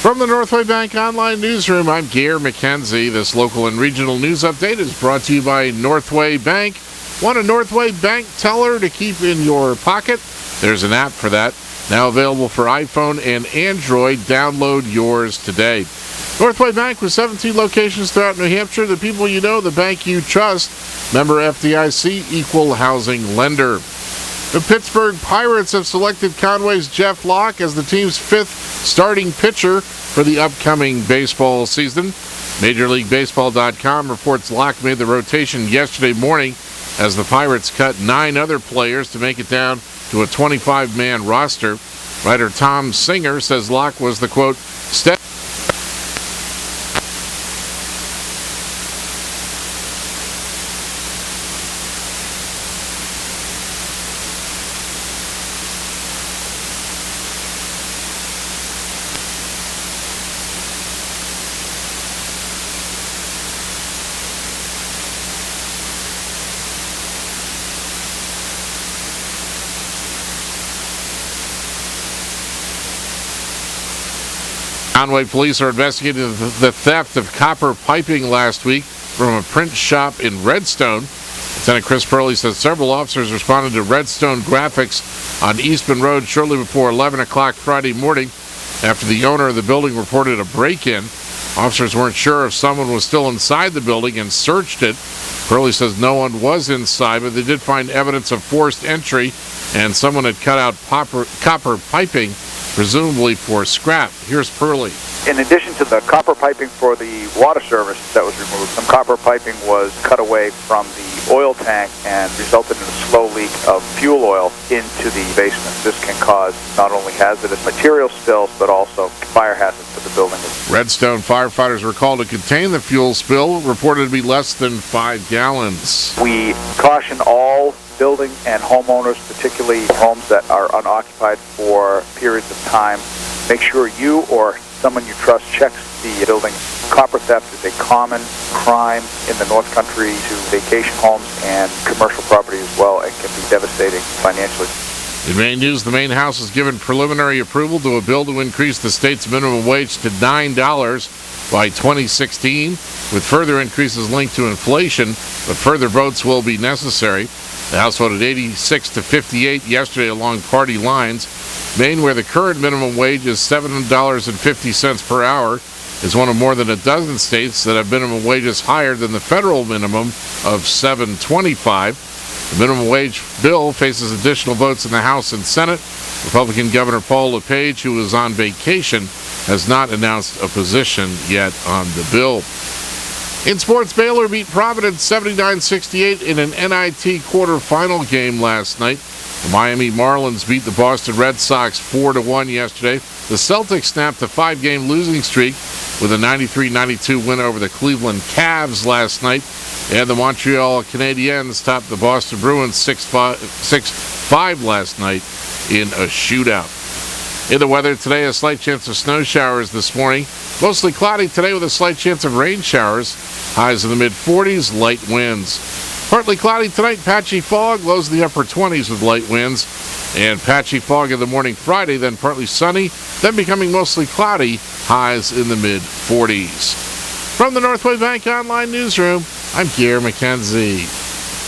From the Northway Bank Online Newsroom, I'm Gare McKenzie. This local and regional news update is brought to you by Northway Bank. Want a Northway Bank teller to keep in your pocket? There's an app for that. Now available for iPhone and Android. Download yours today. Northway Bank with 17 locations throughout New Hampshire. The people you know, the bank you trust. Member FDIC, equal housing lender. The Pittsburgh Pirates have selected Conway's Jeff Locke as the team's fifth starting pitcher for the upcoming baseball season. MajorLeagueBaseball.com reports Locke made the rotation yesterday morning as the Pirates cut 9 other players to make it down to a 25-man roster. Writer Tom Singer says Locke was the, quote, step. Conway police are investigating the theft of copper piping last week from a print shop in Redstone. Lieutenant Chris Purley says several officers responded to Redstone Graphics on Eastman Road shortly before 11 o'clock Friday morning after the owner of the building reported a break-in. Officers weren't sure if someone was still inside the building and searched it. Purley says no one was inside, but they did find evidence of forced entry and someone had cut out copper piping, presumably for scrap. Here's Purley. In addition to the copper piping for the water service that was removed, some copper piping was cut away from the oil tank and resulted in a slow leak of fuel oil into the basement. This can cause not only hazardous material spills, but also fire hazards to the building. Redstone firefighters were called to contain the fuel spill, reported to be less than 5 gallons. We caution all building and homeowners, particularly homes that are unoccupied for periods of time, make sure you or someone you trust checks the building. Copper theft is a common crime in the North Country to vacation homes and commercial property as well, and can be devastating financially. In Maine news, the Maine House has given preliminary approval to a bill to increase the state's minimum wage to $9 by 2016, with further increases linked to inflation, but further votes will be necessary. The House voted 86 to 58 yesterday along party lines. Maine, where the current minimum wage is $7.50 per hour, is one of more than a dozen states that have minimum wages higher than the federal minimum of $7.25. The minimum wage bill faces additional votes in the House and Senate. Republican Governor Paul LePage, who is on vacation, has not announced a position yet on the bill. In sports, Baylor beat Providence 79-68 in an NIT quarterfinal game last night. The Miami Marlins beat the Boston Red Sox 4-1 yesterday. The Celtics snapped a 5-game losing streak with a 93-92 win over the Cleveland Cavs last night. And the Montreal Canadiens topped the Boston Bruins 6-5 last night in a shootout. In the weather today, a slight chance of snow showers this morning. Mostly cloudy today with a slight chance of rain showers. Highs in the mid-40s, light winds. Partly cloudy tonight, patchy fog, lows in the upper 20s with light winds. And patchy fog in the morning Friday, then partly sunny, then becoming mostly cloudy, highs in the mid-40s. From the Northway Bank Online Newsroom, I'm Gare McKenzie.